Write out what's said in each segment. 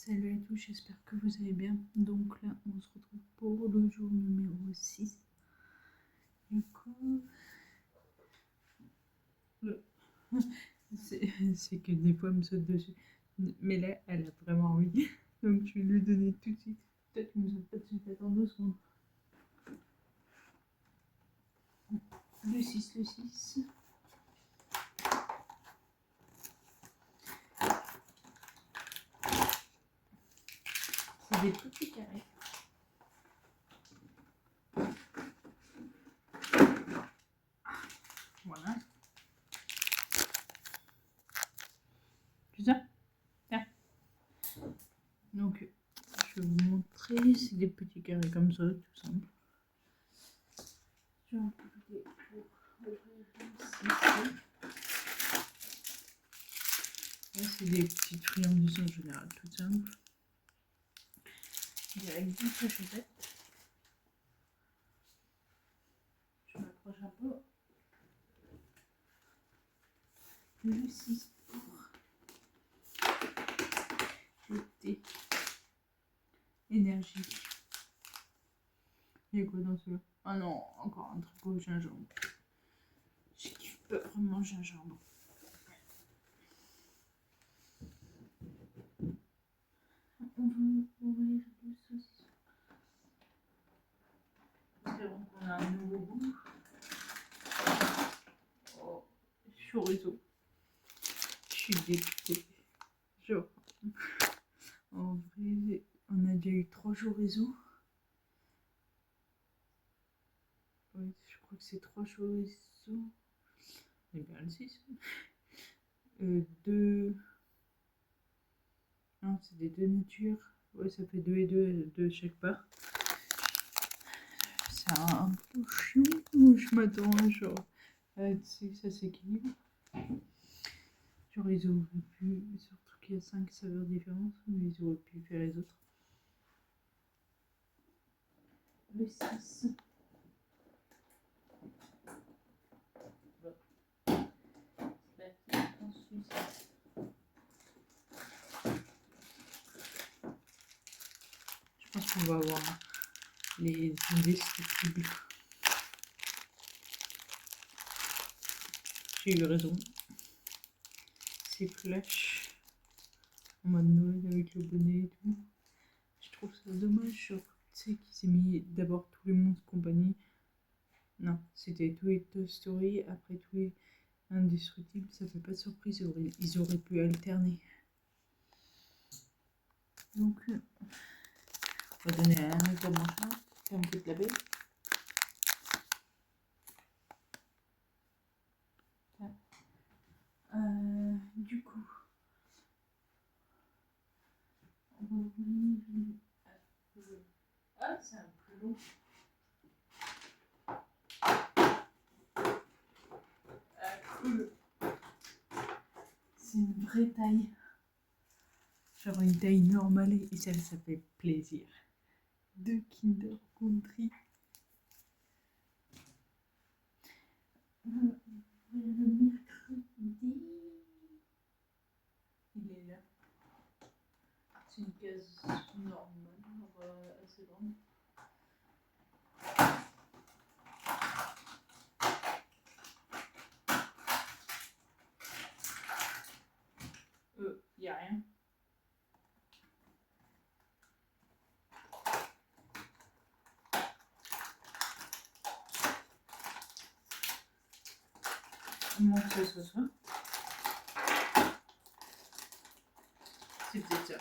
Salut à tous, j'espère que vous allez bien. Donc là, on se retrouve pour le jour numéro 6. Du coup, c'est que des fois, elle me saute dessus. Mais là, elle a vraiment envie. Donc je vais lui donner tout de suite. Peut-être qu'elle me saute pas dessus, attends 2 secondes. Le 6, le 6. C'est des petits carrés. Voilà. Tu sais? Tiens. Donc, je vais vous montrer. C'est des petits carrés comme ça, tout simple. Je vais en profiter pour ouvrir ici. Là, c'est des petites friandises en général, tout simple. Avec 10 pochettes. Je m'approche un peu. Le 6 pour jeter énergie. Il y a quoi dans celui-là? Ah non, encore un truc au gingembre. Je kiffe pas vraiment le gingembre. On va ouvrir le saucisson. Espérons qu'on a un nouveau goût. Oh, chorizo. Je suis dégoûtée. Genre, en vrai, on a déjà eu 3 chorizo. Oui, je crois que c'est 3 chorizo. Et bien le 6. 2. Non, c'est des 2 natures. Ouais, ça fait 2 et 2 de chaque part. C'est un peu chiant. Je m'attends à genre. Tu sais que ça s'équilibre. Genre, ils auraient pu. Surtout qu'il y a 5 saveurs différentes, mais ils auraient pu faire les autres. Le 6. Je pense qu'on va avoir les indestructibles. J'ai eu raison. C'est Flash en mode Noël avec le bonnet et tout. Je trouve ça dommage, genre, tu sais, qu'ils aient mis d'abord tous les monstres compagnie. Non, c'était tous les Toy Story, après tous les indestructibles. Ça fait pas de surprise, ils auraient pu alterner. Donc, on va donner un autre à mon chat, faire une petite label. Du coup, on va ouvrir le... Ah, c'est un peu long. Cool. C'est une vraie taille. Genre une taille normale et ça fait plaisir. De Kinder Country. Le mercredi. Il est là. C'est une case normale, assez grande. Y a rien. Comment ça se soit? C'est peut-être ça.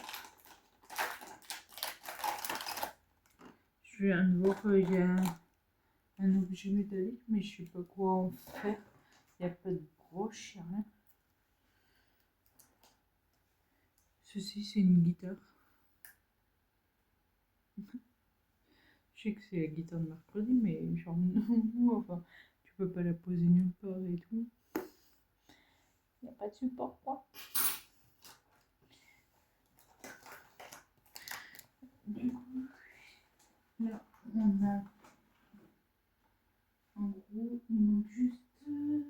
Je viens de voir qu'il y a un objet métallique, mais je sais pas quoi en faire. Il n'y a pas de broche, il n'y a rien. Ceci, c'est une guitare. Je sais que c'est la guitare de mercredi, mais genre non, enfin, tu peux pas la poser nulle part et tout. Il n'y a pas de support, quoi. Du coup, là, on a, en gros, il manque juste le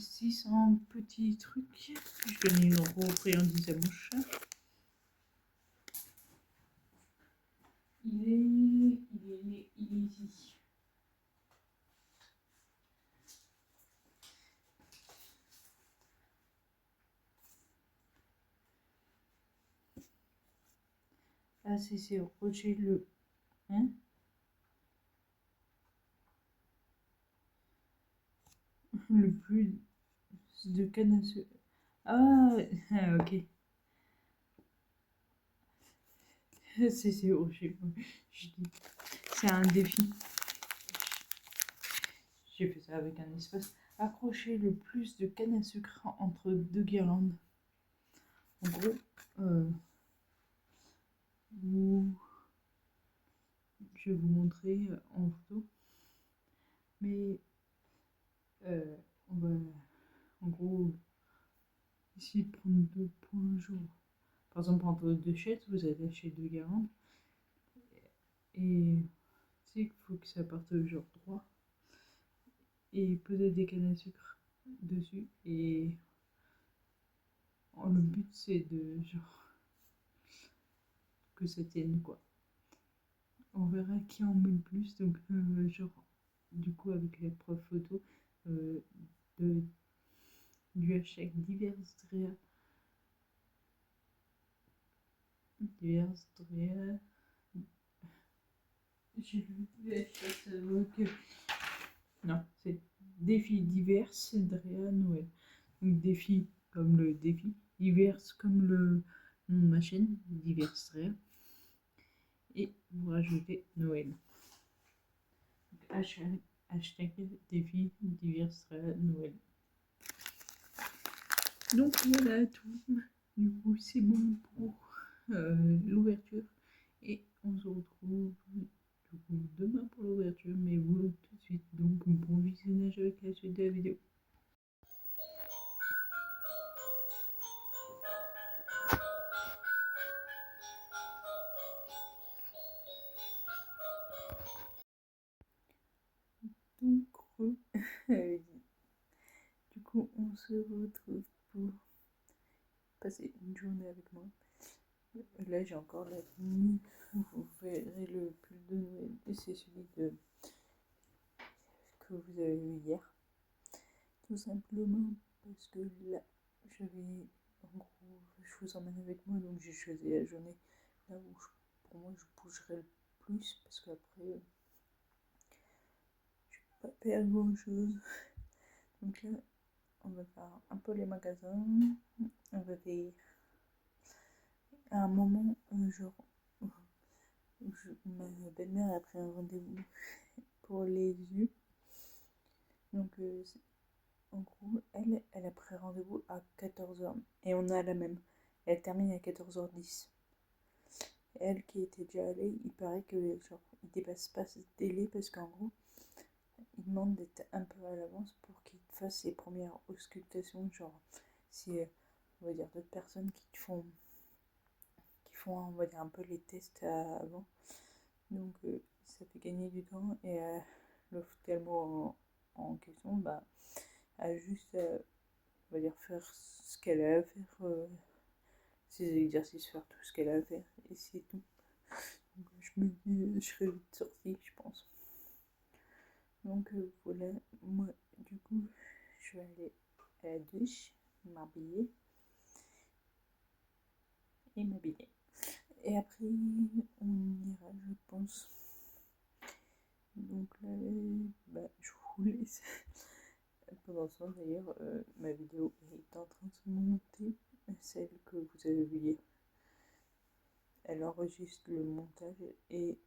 600 petits trucs. Je donne une friandise à mon chat. Il est ici. Ah, c'est Roger le... Hein? Le plus de canne à sucre. Ah, ok. C'est Roger. Je dis. C'est un défi. J'ai fait ça avec un espace. Accrocher le plus de canne à sucre entre deux guirlandes. En gros, je vais vous montrer en photo. Mais on va en gros essayer de prendre 2 points jour. Par exemple, entre deux chaises, vous attachez 2 guirlandes. Et tu sais qu'il faut que ça parte genre droit. Et poser des cannes à sucre dessus. Et le but c'est de genre que ça tienne quoi. On verra qui en met le plus. Donc genre du coup avec l'épreuve photo de du hashtag Diversdrea. J'ai lu le hashtag non, c'est défi divers Drea Noël. Donc défi comme le défi, divers comme le nom de ma chaîne, divers Drea. Et vous rajoutez Noël. Hashtag défi divers Drea Noël. Donc voilà tout. Du coup c'est bon pour l'ouverture. Et on se retrouve du coup demain pour l'ouverture, mais vous tout de suite. Donc bon visionnage avec la suite de la vidéo. Donc du coup on se retrouve pour passer une journée avec moi. Là j'ai encore la tenue, vous verrez le pull de Noël et c'est celui que vous avez vu hier. Tout simplement parce que là je vais, en gros, je vous emmène avec moi, donc j'ai choisi la journée là où pour moi je bougerai le plus parce qu'après je vais pas perdre grand chose. Donc là on va faire un peu les magasins, on va faire à un moment genre ma belle-mère a pris un rendez-vous pour les yeux. Donc en gros, elle a pris rendez-vous à 14h et on a la même. Elle termine à 14h10. Elle qui était déjà allée, il paraît que genre il dépasse pas ce délai parce qu'en gros, il demande d'être un peu à l'avance pour qu'il te fasse ses premières auscultations. Genre, si on va dire d'autres personnes qui font on va dire un peu les tests avant. Donc ça fait gagner du temps et l'ophtalmo en question bah, a juste on va dire faire ce qu'elle a à faire, ses exercices, faire tout ce qu'elle a à faire et c'est tout. Donc je me dis je serai vite sortie je pense. Donc voilà, moi du coup je vais aller à la douche, m'habiller et m'habiller. Et après on ira je pense. Donc là bah, je vous laisse. Pendant ce temps d'ailleurs ma vidéo est en train de se monter, celle que vous avez vue hier. Elle enregistre le montage et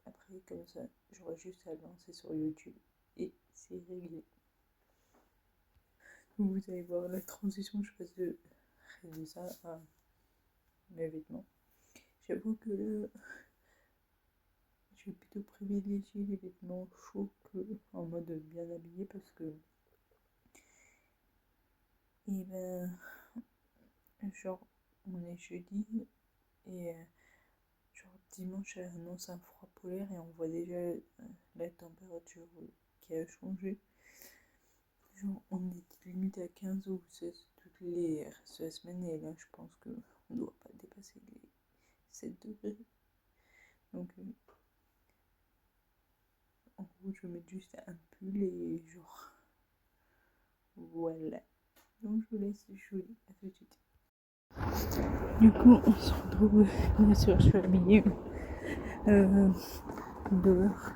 après comme ça j'aurai juste à lancer sur YouTube et c'est réglé. Donc vous allez voir la transition, je passe de ça à mes vêtements. J'avoue que là je vais plutôt privilégier les vêtements chauds que en mode bien habillé parce que et ben genre on est jeudi et genre dimanche elle annonce un froid polaire et on voit déjà la température qui a changé. Genre, on est limite à 15 ou 16 toutes les restes de la semaine, et là, je pense qu'on ne doit pas dépasser les 7 degrés. Donc, en gros, je vais mettre juste un pull et genre, voilà. Donc, je vous laisse joli. À tout de suite. Du coup, on se retrouve, bien sûr, je suis habillée dehors.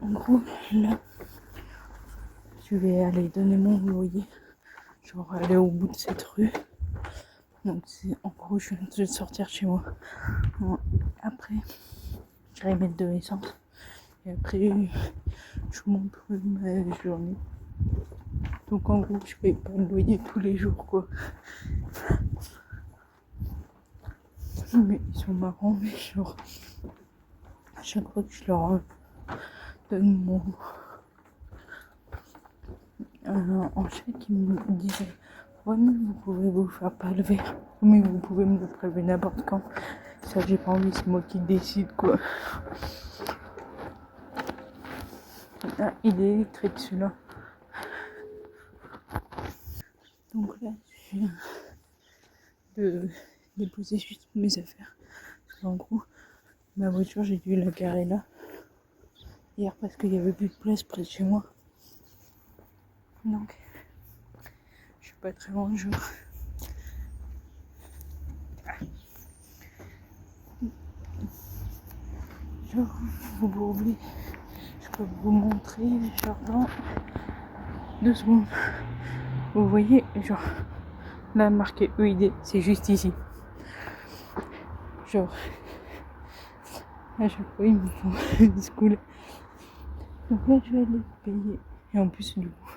En gros, là, je vais aller donner mon loyer, genre aller au bout de cette rue. Donc, c'est en gros, je viens de sortir chez moi. Bon, après, j'irai mettre de l'essence. Et après, je monte ma journée. Donc, en gros, je paye pas le loyer tous les jours, quoi. Mais ils sont marrants, mais genre, à chaque fois que je leur donne mon en chèque, ils me disaient ouais, mais vous pouvez vous faire pas lever, mais vous pouvez me le prélever n'importe quand. Ça, j'ai pas envie, c'est moi qui décide, quoi. Ah, il est électrique celui-là. Donc là, je viens de déposer juste mes affaires. En gros, ma voiture, j'ai dû la garer là hier parce qu'il y avait plus de place près de chez moi. Donc, je suis pas très loin, genre. Genre, vous oubliez, je peux vous montrer, genre dans 2 secondes. Vous voyez, genre, là marqué EID, c'est juste ici. Genre, à chaque fois, ils me font des schools. Donc là, je vais aller payer. Et en plus, du coup,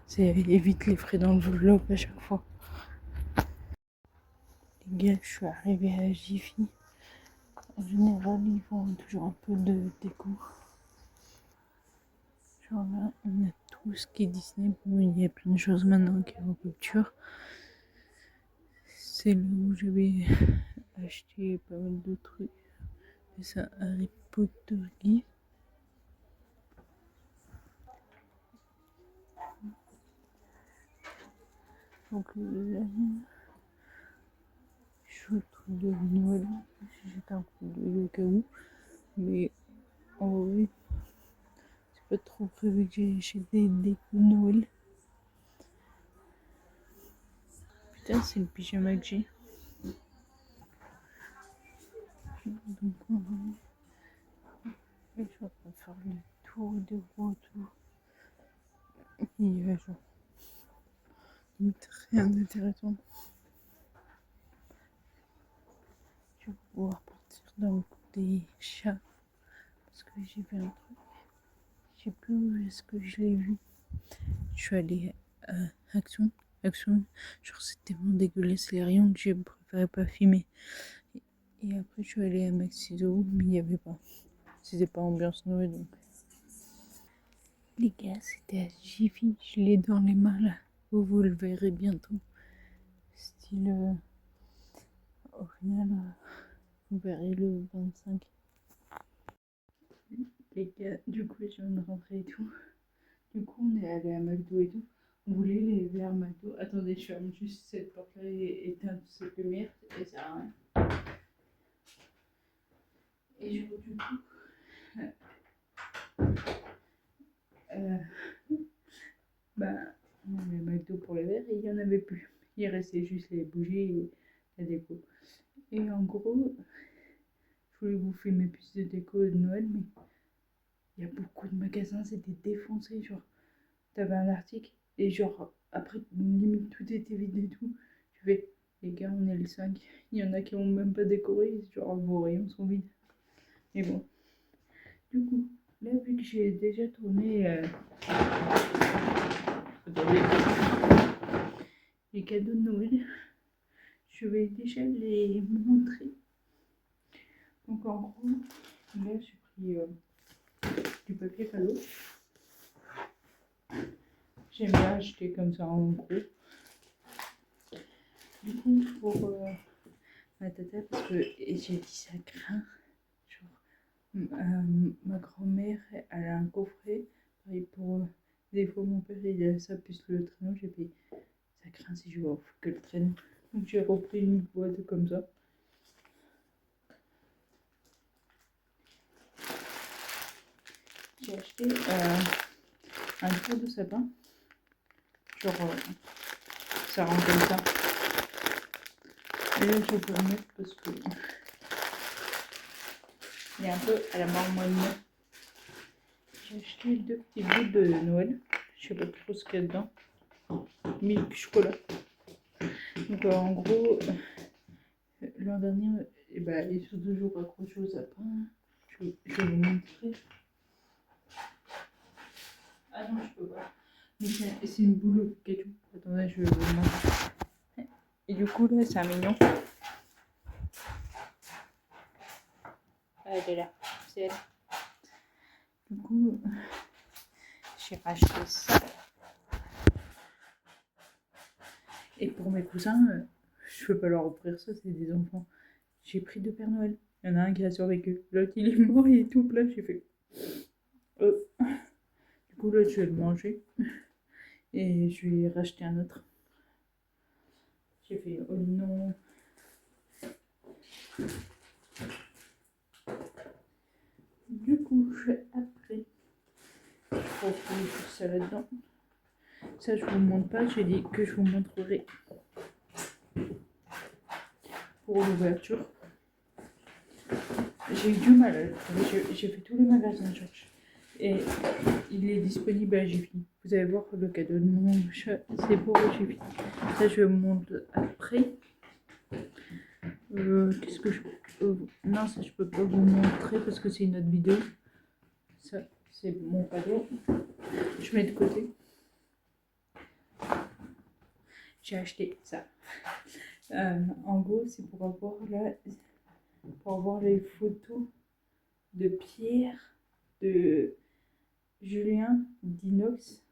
ça évite les frais d'enveloppe à chaque fois. Les gars, je suis arrivée à Jiffy. En général, ils font toujours un peu de déco. Genre là, on a tout ce qui est Disney. Bon, il y a plein de choses maintenant qui est en rupture. C'est là où je vais acheter pas mal de trucs. C'est ça, Harry Potter Gift. Donc là, je suis le truc de Noël. J'ai jeté un coup d'œil au cas où. Mais en vrai, c'est pas trop prévu que j'ai acheté des décos de Noël. Putain, c'est le pyjama que j'ai. Donc, je suis en train de faire le tour des retours. Il y a genre rien d'intéressant. Je vais pouvoir partir dans le côté chat. Parce que j'ai vu un truc. Je sais plus où est-ce que je l'ai vu. Je suis allée à Action. Genre c'est tellement dégueulasse les rayons que j'ai préféré pas filmer. Et après je suis allée à Maxiso, mais il n'y avait pas. C'était pas ambiance Noël donc. Les gars, c'était à Jiffy. Je l'ai dans les mains là. Vous le verrez bientôt. Style. Au final, vous verrez le 25. Les gars, du coup, je viens de rentrer et tout. Du coup, on est allé à McDo et tout. On voulait les verres McDo. Attendez, je ferme juste cette porte-là et éteins toutes ces lumières. Et ça sert à rien. Et genre, du coup, euh, bah, on avait McDo pour les verres et il n'y en avait plus. Il restait juste les bougies et la déco. Et en gros, je voulais vous filmer plus de déco de Noël, mais il y a beaucoup de magasins, c'était défoncé. Genre, t'avais un article et genre, après, limite, tout était vide et tout. Je fais, les gars, on est le 5. Il y en a qui ont même pas décoré, genre, vos rayons sont vides. Mais bon, du coup, là, vu que j'ai déjà tourné les cadeaux de Noël, je vais déjà les montrer. Donc, en gros, là, j'ai pris du papier cadeau. J'aime bien acheter comme ça en gros. Du coup, pour ma tata, parce que j'ai dit ça craint. Genre, ma grand-mère, elle a un coffret. Pareil pour Des fois, mon père, il a ça plus le traîneau. J'ai fait, ça craint si je vois que le traîneau. Donc, j'ai repris une boîte comme ça. J'ai acheté un tour de sapin. Genre, ça rend comme ça. Et là, je peux le mettre parce que il est un peu à la marmotte. J'ai acheté 2 petits bouts de Noël. Je sais pas trop ce qu'il y a dedans. Milk chocolat. Donc en gros, l'an dernier, ils sont toujours accrochés au sapin. Je vais vous montrer. Ah non, je peux pas. C'est une boule au ketchup. Attendez, je vais vous montrer. Et du coup, là, c'est un mignon. Ah, elle est là. C'est elle. Du coup, j'ai racheté ça. Et pour mes cousins, je peux pas leur offrir ça, c'est des enfants. J'ai pris 2 Pères Noël. Il y en a un qui a survécu. L'autre, il est mort, il est tout plat. J'ai fait. Du coup, l'autre, je vais le manger. Et je vais racheter un autre. J'ai fait oh non. Du coup, après, je retrouve tout ça là-dedans. Ça, je vous montre pas. J'ai dit que je vous montrerai pour l'ouverture. J'ai eu du mal à le trouver. J'ai fait tous les magasins, Georges. Et il est disponible à Jiffy. Vous allez voir le cadeau de mon chat, c'est pour Jiffy. Ça, je vous montre après. Qu'est-ce que je... non, ça, je peux pas vous montrer parce que c'est une autre vidéo. Ça, c'est mon cadeau. Je mets de côté. J'ai acheté ça. En gros, c'est pour avoir les photos de Pierre, de Julien, d'Inox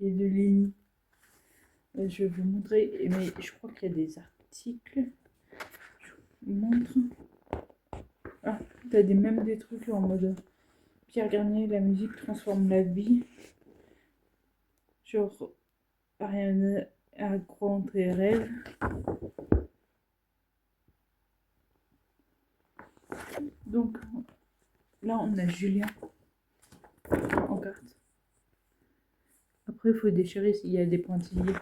et de Lénie. Je vais vous montrer, mais je crois qu'il y a des articles. Je vous montre. Ah, t'as même des trucs en mode Pierre Garnier, la musique transforme la vie. Genre, Ariane à croire tes rêves. Donc, là, on a Julien en carte. Après, il faut déchirer s'il y a des pointillés.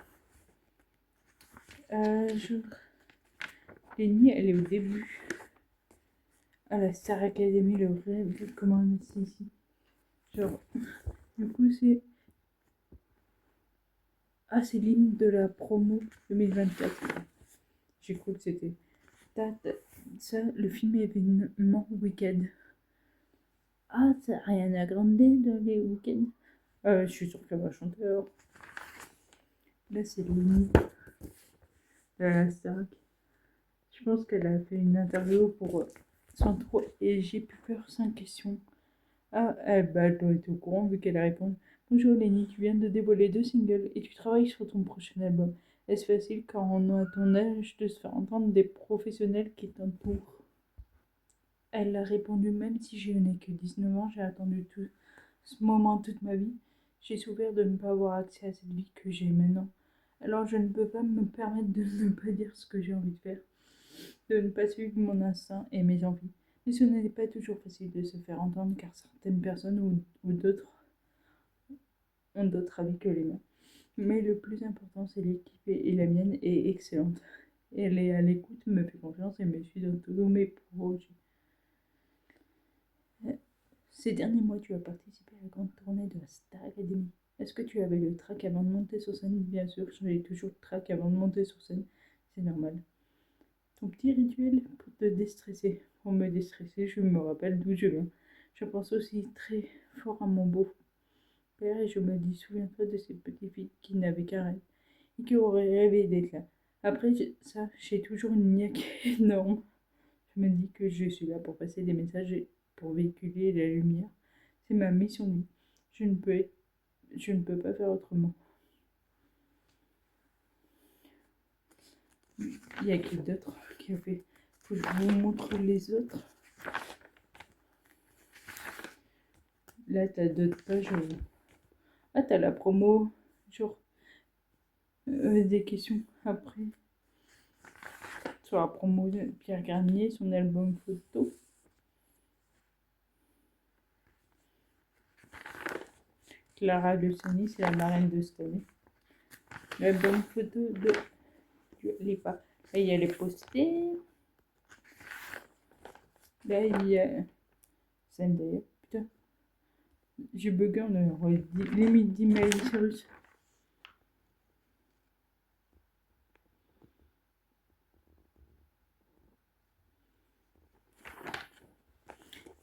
Lénie, elle est au début. À la Star Academy, le vrai, comment c'est ici. Genre, du coup, c'est... Ah, c'est l'hymne de la promo 2024. J'ai cru que c'était... Ça, le film événement Weekend. Ah, c'est Ariana Grande dans les week-ends. Je suis sûre qu'elle va chanter alors. Là, c'est l'hymne de la Star. Je pense qu'elle a fait une interview pour 103 et j'ai plus peur 5 questions. Ah, elle doit être au courant vu qu'elle a répondu. Bonjour Lénie, tu viens de dévoiler 2 singles et tu travailles sur ton prochain album. Est-ce facile quand on a ton âge de se faire entendre des professionnels qui t'entourent? Elle a répondu même si je n'ai que 19 ans, j'ai attendu tout ce moment toute ma vie. J'ai souffert de ne pas avoir accès à cette vie que j'ai maintenant. Alors je ne peux pas me permettre de ne pas dire ce que j'ai envie de faire, de ne pas suivre mon instinct et mes envies. Mais ce n'est pas toujours facile de se faire entendre car certaines personnes ou d'autres ont d'autres avis que les miens. Mais le plus important, c'est l'équipe et la mienne est excellente. Elle est à l'écoute, me fait confiance et me suit dans tous mes projets. Ces derniers mois, tu as participé à la grande tournée de la Star Academy. Est-ce que tu avais le trac avant de monter sur scène? Bien sûr, j'avais toujours le trac avant de monter sur scène. C'est normal. Ton petit rituel pour te déstresser. Pour me déstresser, je me rappelle d'où je viens. Je pense aussi très fort à mon beau-père et je me dis, souviens-toi de ces petites filles qui n'avaient qu'un rêve et qui auraient rêvé d'être là. Après ça, j'ai toujours une niaque énorme. Je me dis que je suis là pour passer des messages et pour véhiculer la lumière. C'est ma mission de vie. Je ne peux pas faire autrement. Il y a qui d'autre qui a fait. Faut que je vous montre les autres. Là, tu as d'autres pages. Ah, t'as la promo, genre des questions après. Sur la promo de Pierre Garnier, son album photo. Clara Luciani, c'est la marraine de cette année. L'album photo de Dua Lipa. Là, il y a les posters. Là, il y a Zendaya. Putain, j'ai bugué, on aurait limite dit Miley Cyrus.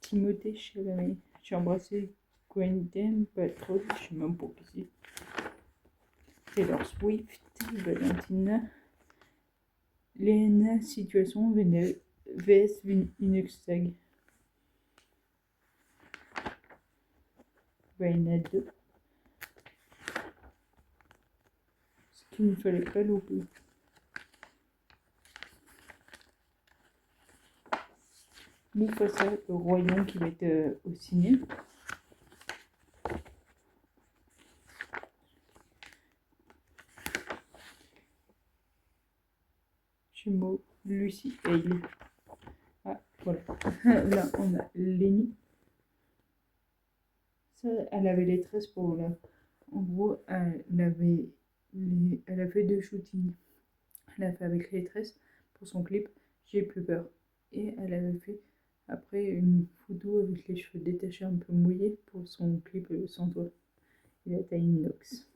Timothée Chalamet. J'ai embrassé Gwyneth Paltrow, je sais même pas qui c'est. Taylor Swift, Valentina. Lena Situation, VS Inuxtag. Vaiana 2. Ce qu'il ne fallait pas louper. Mufasa, le roi lion qui va être au ciné. Jumeaux, Lucie et Hailey. Ah, voilà. Là, on a Lenny. Ça, elle avait les tresses pour là. En gros, elle a fait 2 shootings. Elle a fait avec les tresses pour son clip J'ai plus peur. Et elle avait fait après une photo avec les cheveux détachés un peu mouillés pour son clip Sans toi. Il a taille inox.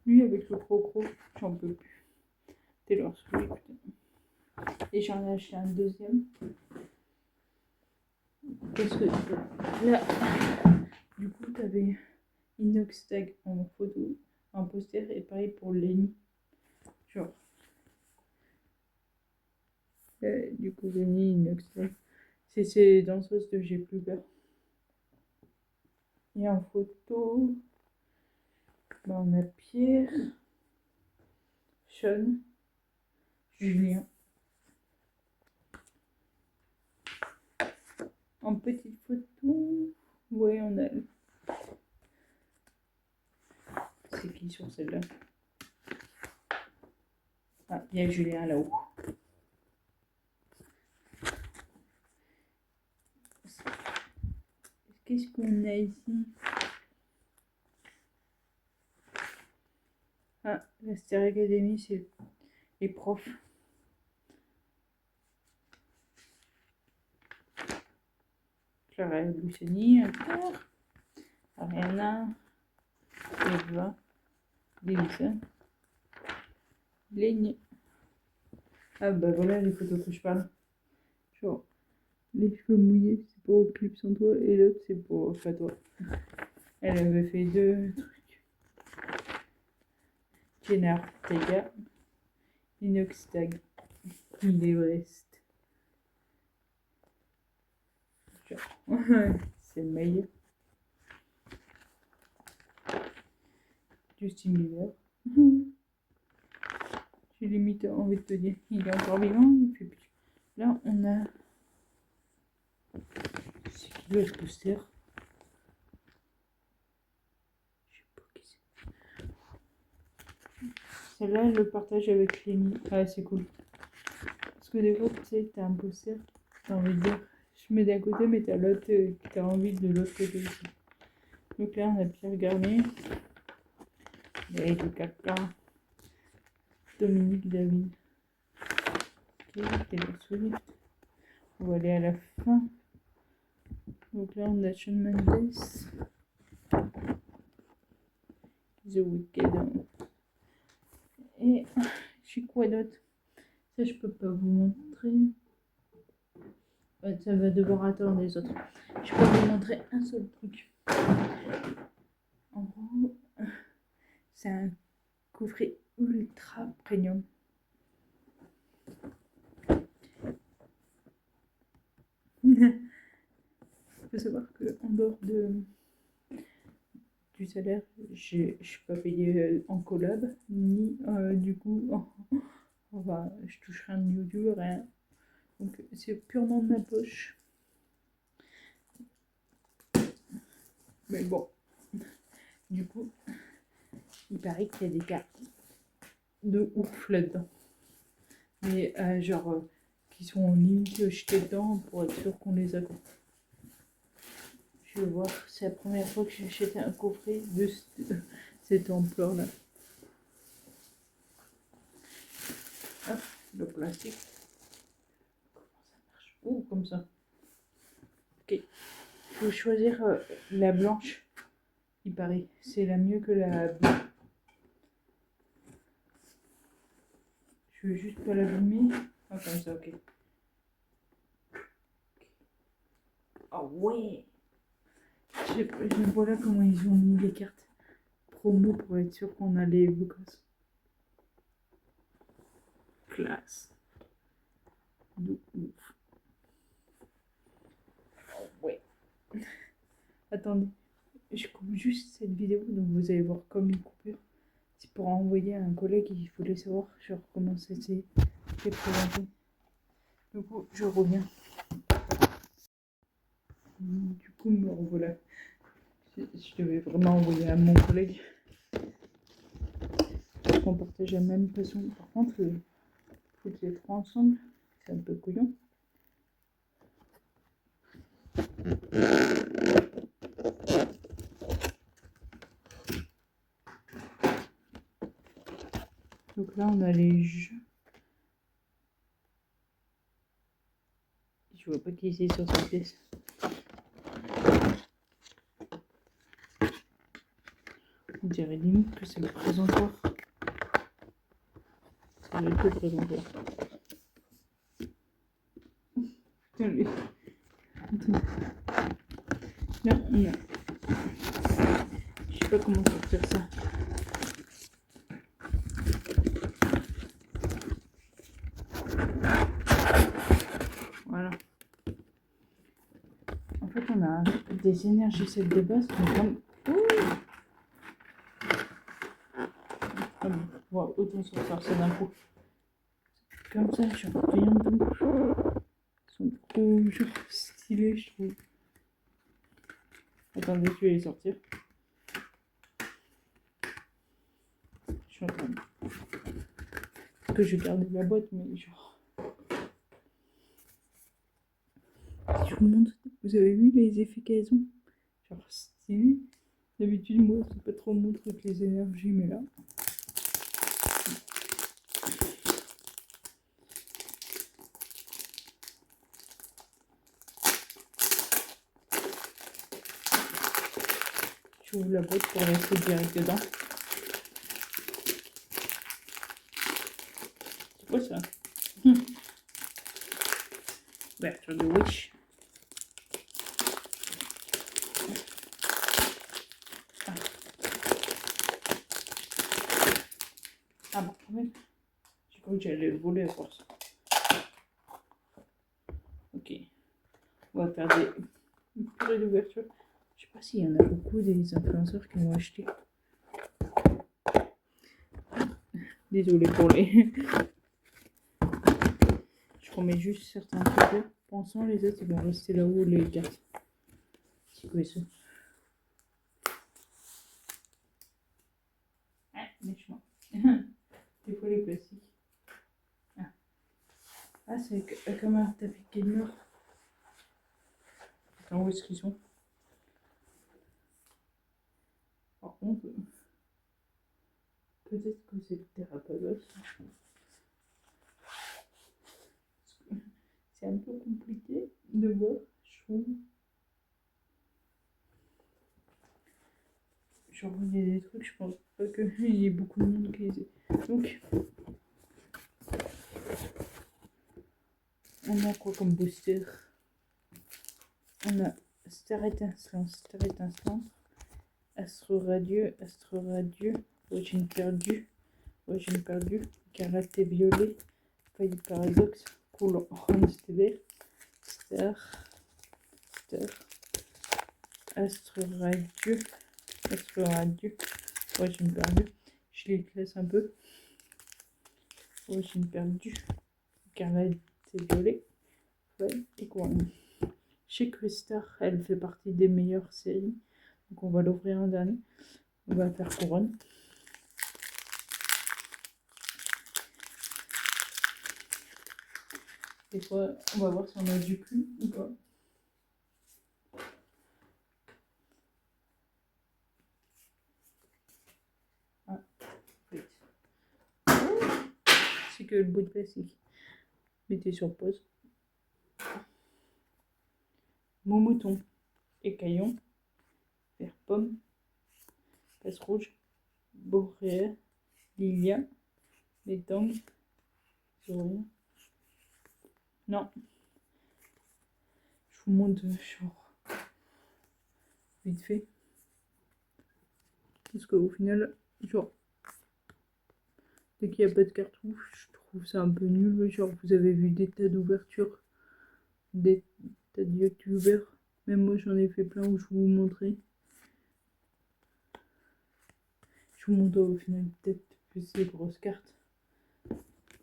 Lui avec le crocro, j'en peux plus. Taylor Swift. Et j'en ai acheté un deuxième. Parce que là, du coup, t'avais Inox Tag en photo, un poster, et pareil pour Lenny. Genre, du coup, Lenny, Inox Tag. C'est ces danseuses de J'ai plus peur. Et en photo, bah, on a Pierre, Sean, Julien. En petite photo, ouais, on a. C'est qui sur celle-là? Ah, il y a Julien là-haut. Qu'est-ce qu'on a ici? Ah, la Star Academy, c'est les profs. Clara Luciani, encore. Ariana, Eva, Lisa, Lénie. Ah bah voilà les photos que je parle. Genre, les cheveux mouillés, c'est pour Clip Sans Toi, et l'autre, c'est pour Pas Toi. Elle avait fait 2 trucs. Jenna Ortega, Inox Tag, l'Everest. Genre, c'est le meilleur. Justin Bieber. J'ai limite envie de te dire, il est encore vivant, il fait plus. Là, on a. C'est qui doit être poster? Je sais pas qui c'est. Celle-là, je le partage avec Lénie. Ah, c'est cool. Parce que des fois, tu sais, t'as un poster, t'as envie de dire, je mets d'un côté, mais t'as l'autre qui t'as envie de l'autre côté aussi. Donc là, on a Pierre Garnier. Et le caca. Dominique David. Ok, Taylor Swift. On va aller à la fin. Donc là, on a Shawn Mendes. The Weeknd. Et j'ai quoi d'autre? Ça, je peux pas vous montrer. Ouais, ça va devoir attendre les autres. Je peux vous montrer un seul truc. En gros, c'est un coffret ultra premium. Il faut savoir qu'en dehors du salaire, je ne suis pas payée en collab, ni du coup, enfin, je touche rien de YouTube, rien. Donc c'est purement de ma poche. Mais bon, du coup, il paraît qu'il y a des cartes de ouf là-dedans. Mais genre, qui sont limite jetées dedans pour être sûr qu'on les a. Je vais voir, c'est la première fois que j'ai acheté un coffret de cette ampleur-là. Hop, le plastique. Comment ça marche? Ouh, comme ça. Ok. Il faut choisir la blanche. Il paraît. C'est la mieux que la bleue. Je veux juste pas l'abîmer. Ah, comme ça, ok. Oh ouais! Je vois là comment ils ont mis les cartes promo pour être sûr qu'on a les Lucas. Classe. De ouf. Oh ouais. Attendez. Je coupe juste cette vidéo, donc vous allez voir comme une coupure. C'est pour envoyer à un collègue, il voulait savoir genre comment ça s'est présenté. Du coup, je reviens. Du coup, me revoilà. Je devais vraiment envoyer à mon collègue. Parce qu'on partage la même passion. Par contre, foutre les trois ensemble, c'est un peu couillon. Donc là, on a les jeux. Je vois pas qui c'est sur cette pièce. On dirait limite que c'est le présentoir. Ça va être le présentoir. Putain, lui. Là, on a. Je sais pas comment sortir ça. Voilà. En fait, on a des énergies celles de base, mais comme. Ah bon, on va autant sortir ça d'un coup. Comme ça, genre rien de tout. Ils sont trop genre stylés, je trouve. Attendez, je vais les sortir. Je suis en train de. Que je garde la boîte, mais genre. Je vous montre. Vous avez vu les effets qu'elles ont? Genre stylé. D'habitude, moi, c'est pas trop mon truc les énergies, mais là. J'ouvre la boîte pour rester direct dedans. C'est quoi ça? Ouverture de Wish. Ah bon, quand même. J'ai cru que j'allais le voler à force. Ok. On va faire des purées d'ouverture. Je sais pas s'il y en a beaucoup des influenceurs qui m'ont acheté. Désolée pour les. Je remets juste certains trucs là. Pensant les autres ils vont rester là-haut les cartes. C'est quoi ça? Ah, méchant. Des fois les plastiques. Ah, c'est comme un tapis de gamer. Attends, où est-ce qu'ils sont? Par contre, peut-être que c'est le Therapados. C'est un peu compliqué de voir, je trouve. Genre, il y a des trucs, je pense pas qu'il y ait beaucoup de monde qui les ait. Donc, on a quoi comme booster? On a Star Étincelant, Astre Radieux, Origine perdue, Karaté violet, Failli paradoxe, Coulon orange vert, Star, Astre Radieux, Origine perdue. Je les classe un peu. Origine perdue, Karaté violet, et quoi. Chez Crystar, elle fait partie des meilleures séries. Donc on va l'ouvrir un dernier. On va faire couronne. Des fois, on va voir si on a du cul ou pas. Ah, c'est que le bout de plastique. Mettez sur pause. Mon mouton, écaillon, vert pomme, passe rouge, boréal, lilia, les tongs, non, je vous montre genre vite fait. Parce qu'au final, genre, dès qu'il n'y a pas de cartouche, je trouve ça un peu nul. Genre, vous avez vu des tas d'ouvertures, des tas de youtubeurs. Même moi, j'en ai fait plein où je vous montrais. Je vous montre au final peut-être plus les grosses cartes.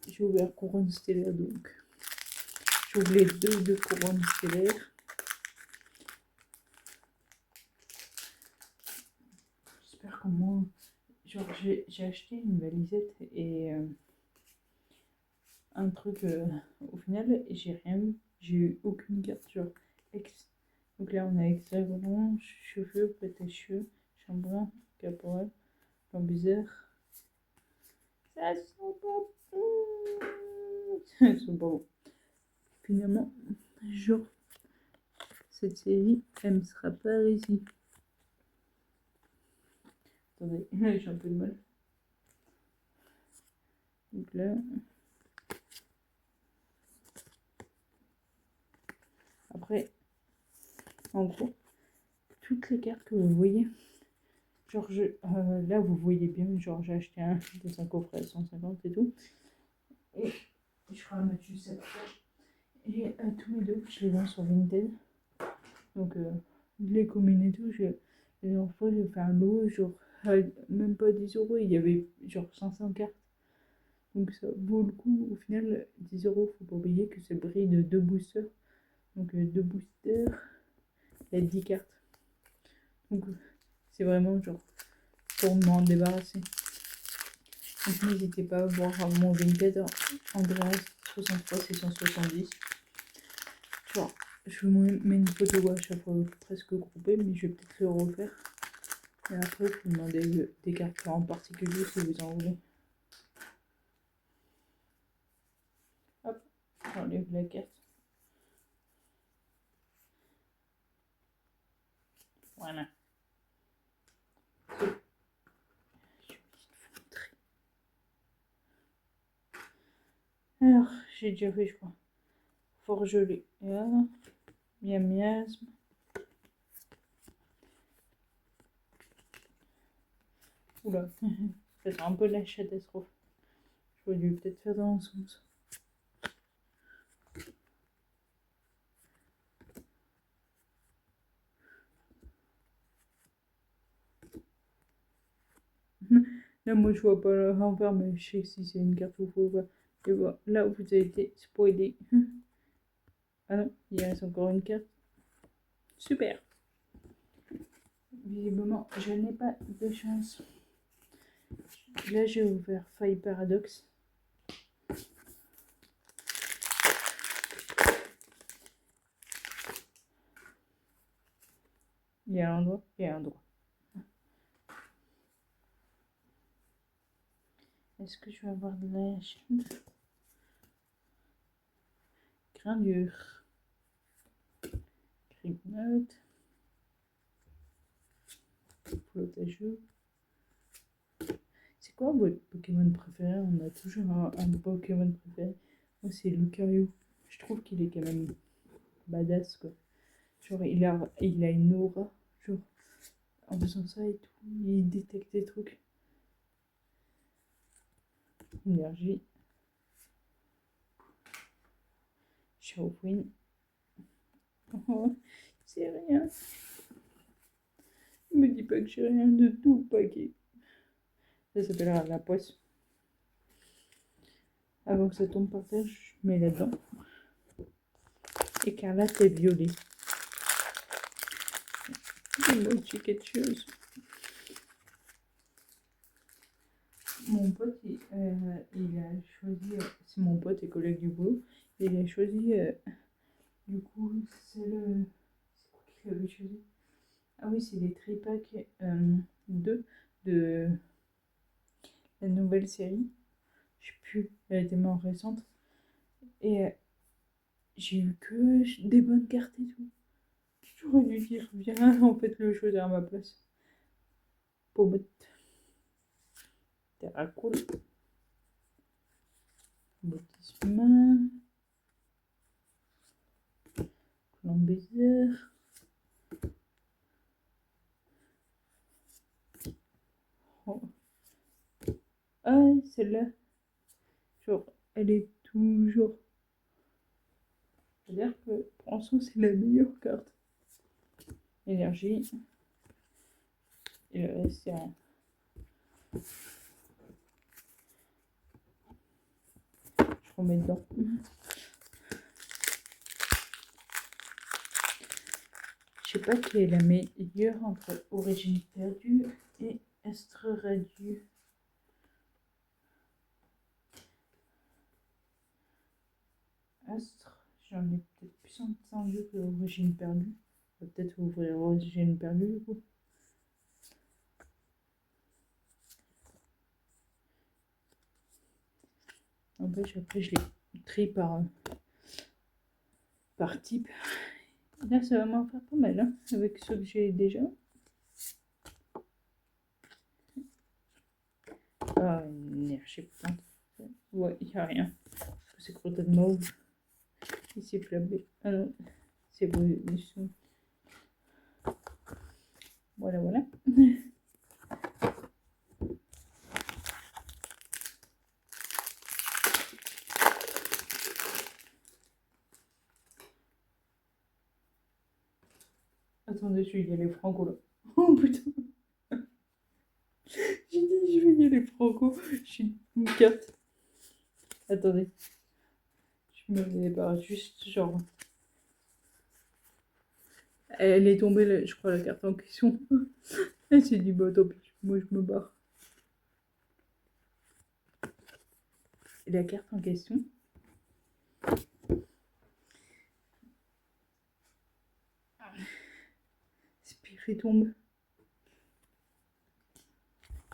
J'ai ouvert couronne stellaire donc. J'ouvre les deux de couronne stellaire. J'espère qu'au moins. Genre, j'ai acheté une valisette et un truc au final, j'ai rien eu. J'ai eu aucune carte. Genre, ex. Donc là, on a extrait blanc, cheveux, pétacheux, chambrin, caporal, bizarre. Ça sent pas bon. Ça sent pas bon. Finalement, genre, cette série, elle me sera pas réussie. Attendez, j'ai un peu de mal. Donc là. Après, en gros, toutes les cartes que vous voyez, genre, là, vous voyez bien, genre, j'ai acheté un de 5 coffrets à 150 et tout. Et je crois mettre juste ça. Et tous mes deux, je les vends sur Vinted. Donc, les communes et tout, la dernière fois, j'ai fait un lot, genre, même pas 10 euros, il y avait genre 500 cartes. Donc, ça vaut le coup. Au final, 10 euros, faut pas oublier que c'est le prix de 2 boosters. Donc, 2 boosters, il y a 10 cartes. Donc, c'est vraiment genre pour m'en débarrasser. Donc, n'hésitez pas à voir mon Vinted Andreas 63 670. Genre, je vous mets une photo à chaque fois presque groupée, mais je vais peut-être le refaire. Et après, je vous demandez des cartes en particulier si vous en voulez. Hop, j'enlève la carte. Voilà. Alors, j'ai déjà fait, je crois. Forgelé. Voilà. Miam miasme. Oula, c'est un peu la catastrophe. J'aurais dû peut-être faire dans le sens. Là, moi, je vois pas le renvers, mais je sais si c'est une carte ou pas. Et voilà, là, vous avez été spoilé. Ah non, il reste encore une carte. Super. Visiblement, je n'ai pas de chance. Là, j'ai ouvert Faille Paradoxe. Il y a un doigt et un doigt. Est-ce que je vais avoir de la chaîne? Grain dur. Gripnote. Flotageux. C'est quoi votre Pokémon préféré? On a toujours un Pokémon préféré. Moi, c'est Lucario. Je trouve qu'il est quand même badass, quoi. Genre, il a une aura. Genre, en faisant ça et tout, il détecte des trucs. Énergie. Chauvin. Oh, c'est rien. Ne me dis pas que j'ai rien de tout paquet. Ça s'appellera la poisse. Avant que ça tombe par terre, je mets là-dedans. Écarlate et violet. Mochi quelque chose. Mon pote, il a choisi, c'est mon pote et collègue du boulot, il a choisi, du coup, c'est le. C'est quoi qu'il avait choisi? Ah oui, c'est les tripacks 2 de la nouvelle série. Je sais plus, elle est tellement récente. Et j'ai eu que des bonnes cartes et tout. J'aurais dû dire, viens, en fait, le choisir à ma place. Pommette. Terra cool. Baptisma. Clan Baiser. Oh. Ah, celle-là. Genre, elle est toujours. C'est-à-dire que pour l'instant, c'est la meilleure carte. Énergie. Et le reste, c'est rien. Je remets dedans. Je sais pas qui est la meilleure entre Origine perdue et Astre radieux. Astre, j'en ai peut-être plus entendu que Origine perdue. On va peut-être ouvrir Origine perdue du coup. En fait, après, je les trie par type. Là, ça va m'en faire pas mal hein, avec ceux que j'ai déjà. Ah, énergie plante. Ouais, il n'y a rien. C'est crotté de mauve. Ici, flabé. Ah non, c'est évolution. Voilà, voilà. Attendez, je vais y aller franco là. Oh putain. J'ai dit, je vais y aller franco. J'ai une carte. Attendez. Je me débarrasse juste, genre. Elle est tombée, je crois, la carte en question. Elle s'est dit, bah tant pis, moi je me barre. Et la carte en question. Spiritombe.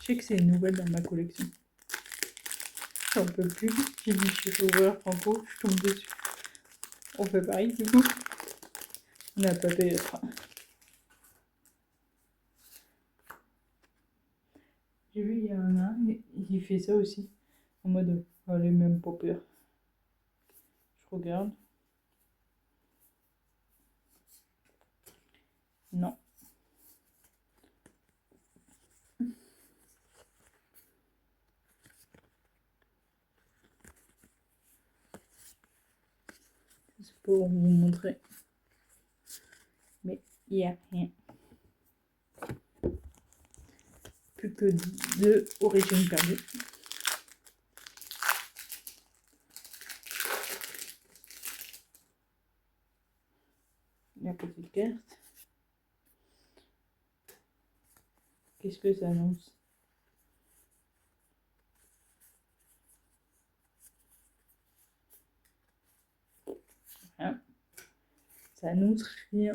Je sais que c'est une nouvelle dans ma collection. J'en peux plus. J'ai dit, je vais ouvrir franco, je tombe dessus. On fait pareil du coup. On n'a pas payé. J'ai vu, il y en a un, il fait ça aussi. En mode, allez, même pas peur. Je regarde. Non. C'est pour vous montrer. Mais il n'y a rien. Plus que 2 origines perdues. La petite carte. Qu'est-ce que ça annonce? Rien. Ça annonce rien.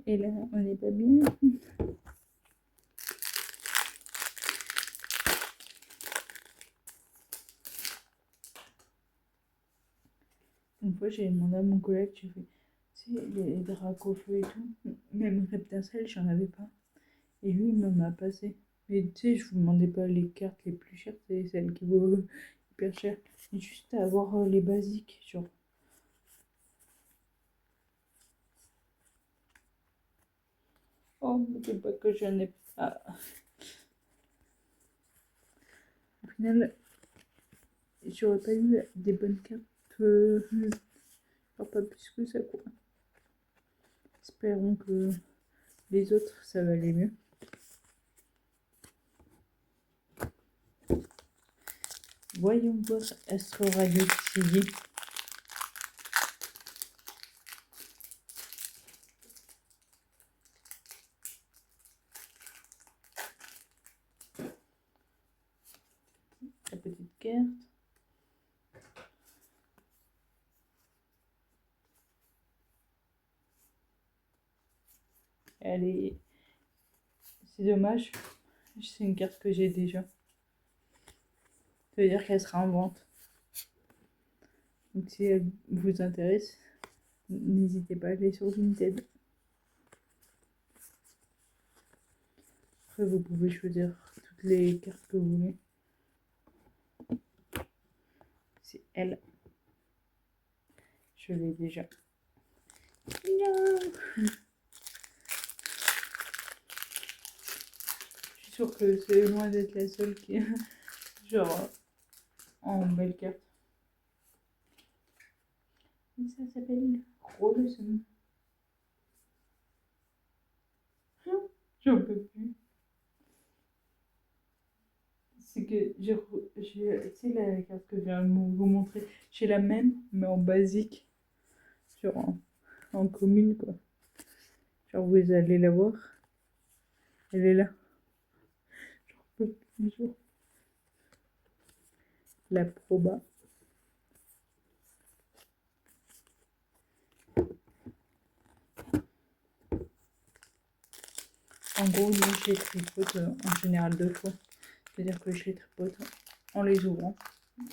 Et là, on n'est pas bien. Une fois, j'ai demandé à mon collègue, j'ai fait, tu sais, les dracofeux et tout, même Reptincelle, j'en avais pas. Et lui, il m'en a passé. Mais tu sais, je vous demandais pas les cartes les plus chères, c'est celles qui vaut hyper cher. Mais juste à avoir les basiques, genre. Oh, mais c'est pas que j'en ai pas. Au final, j'aurais pas eu des bonnes cartes. Pas plus que ça, quoi. Espérons que les autres, ça va aller mieux. Voyons voir Astro Radio Tilly. La petite carte. Elle est... C'est dommage. C'est une carte que j'ai déjà. Ça veut dire qu'elle sera en vente. Donc si elle vous intéresse, n'hésitez pas à aller sur Vinted. Après, vous pouvez choisir toutes les cartes que vous voulez. C'est elle. Je l'ai déjà. Non. Je suis sûre que c'est loin d'être la seule qui est genre en belle carte. Et ça s'appelle Rollson. J'en peux plus. C'est que c'est la carte que je viens de vous montrer. J'ai la même, mais en basique. Genre en commune, quoi. Genre vous allez la voir. Elle est là. J'en peux plus. Genre. La proba. En gros, moi, je les tripote en général 2 fois. C'est-à-dire que je les tripote en les ouvrant.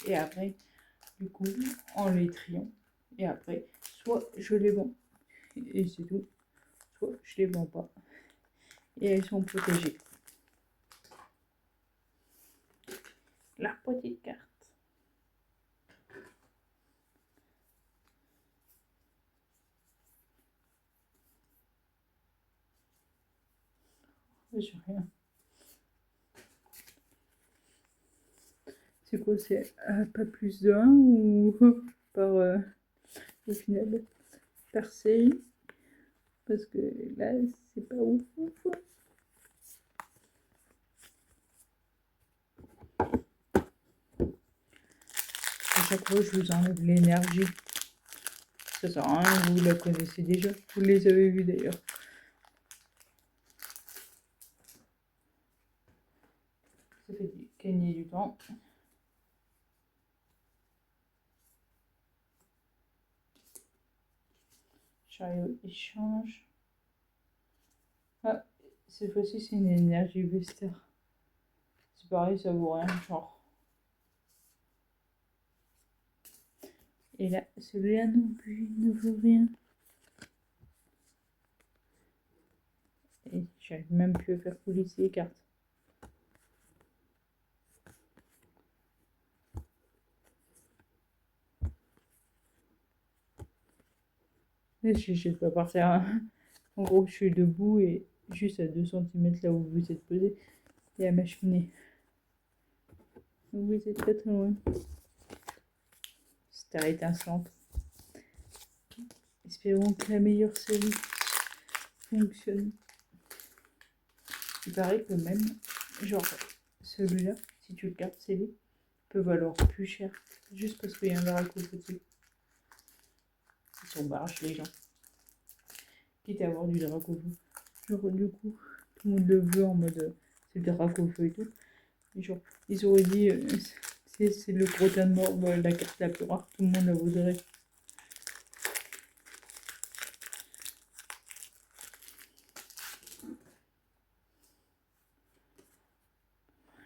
Et après, du coup, en les triant. Et après, soit je les vends. Et c'est tout. Soit je les vends pas. Et elles sont protégées. La petite carte. J'ai rien. C'est quoi? C'est pas plus de 1 ou par au final par série? Parce que là, c'est pas ouf. À chaque fois, je vous enlève l'énergie. Ça sert à rien, vous la connaissez déjà. Vous les avez vus d'ailleurs. Ça fait gagner du temps. Chariot échange. Ah, cette fois-ci, c'est une énergie Vester. C'est pareil, ça vaut rien, genre. Et là, celui-là non plus ne vaut rien. Et j'arrive même plus à faire couler ces cartes. Et je ne peux pas partir. Hein. En gros, je suis debout et juste à 2 cm là où vous êtes posé, il y a ma cheminée. Donc vous êtes très très loin. Cette terre étincelante. Espérons que la meilleure série fonctionne. Il paraît que même, genre, celui-là, si tu le gardes scellé, peut valoir plus cher. Juste parce qu'il y a un verre dessus. Ils sont barges les gens. Quitte à avoir du drac au feu. Genre, du coup, tout le monde le veut en mode c'est le drac au feu et tout. Et genre, ils auraient dit c'est le crottin de mort, la carte la plus rare, tout le monde la voudrait.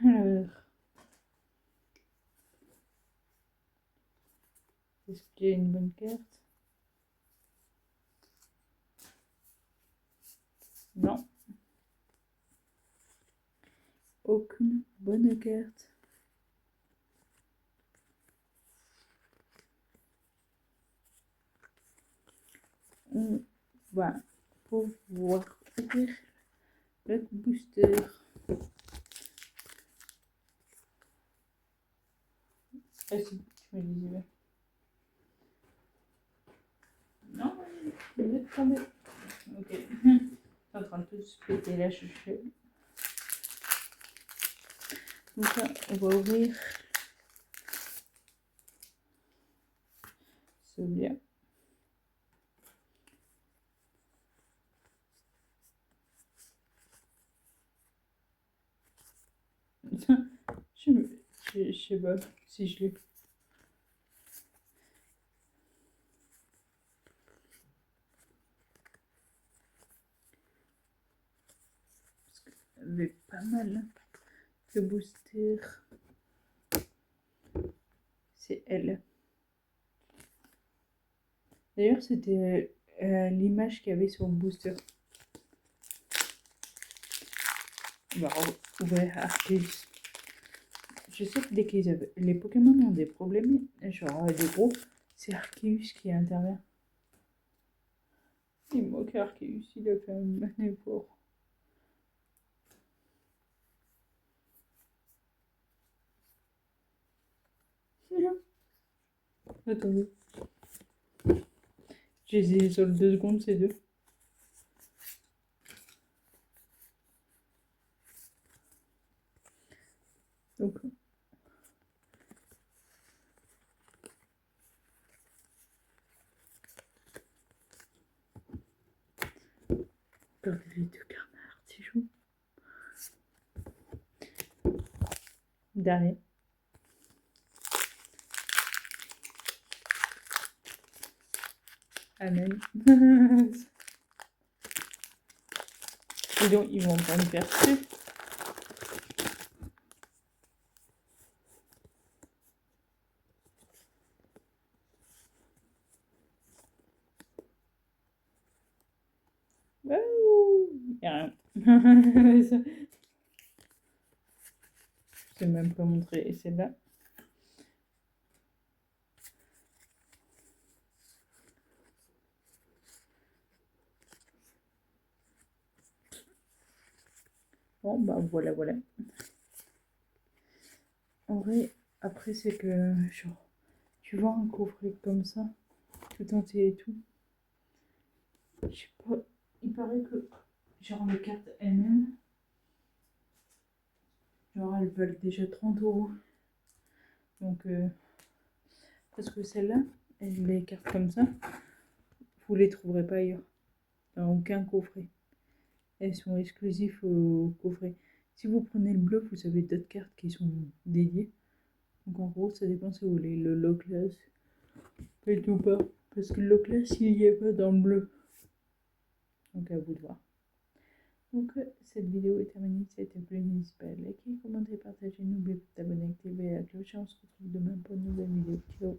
Alors, est-ce qu'il y a une bonne carte? Non. Aucune bonne carte. On va pouvoir ouvrir le booster. Ah si, je me disais. Non, vous êtes tombé. Ok. C'est en train de tout se péter la cheveux. Donc là, on va ouvrir veut dire. Je sais pas si je l'ai. Parce qu'elle avait pas mal de boosters. C'est elle. D'ailleurs, c'était l'image qu'il y avait sur le booster. On va ouvrir Arceus. Je sais que dès que les Pokémon ont des problèmes, genre des gros, c'est Arceus qui intervient. Il me moque Arceus, il a fait un effort. Attendez. J'ai essayé sur le 2 secondes, c'est 2. Donc. Regardez les deux cartes artichauts. Dernier. Amen. Et donc, ils vont pas me faire dessus. Y'a rien. Je sais même pas montrer celle-là. Bon, bah voilà. En vrai, après, c'est que, genre, tu vois un coffret comme ça, tout entier et tout. Je sais pas, il paraît que, genre, les cartes elles-mêmes, genre, elles valent déjà 30 €. Donc, parce que celle-là, les cartes comme ça, vous les trouverez pas ailleurs, dans aucun coffret. Elles sont exclusives au coffret. Si vous prenez le bleu, vous avez d'autres cartes qui sont dédiées. Donc en gros, ça dépend si vous voulez le low class et tout pas. Parce que le low class, il n'y est pas dans le bleu. Donc à vous de voir. Donc cette vidéo est terminée. Si elle t'a plu, n'hésite pas à liker, commenter, partager. N'oubliez pas de t'abonner, activer la cloche. On se retrouve demain pour une nouvelle vidéo. Ciao.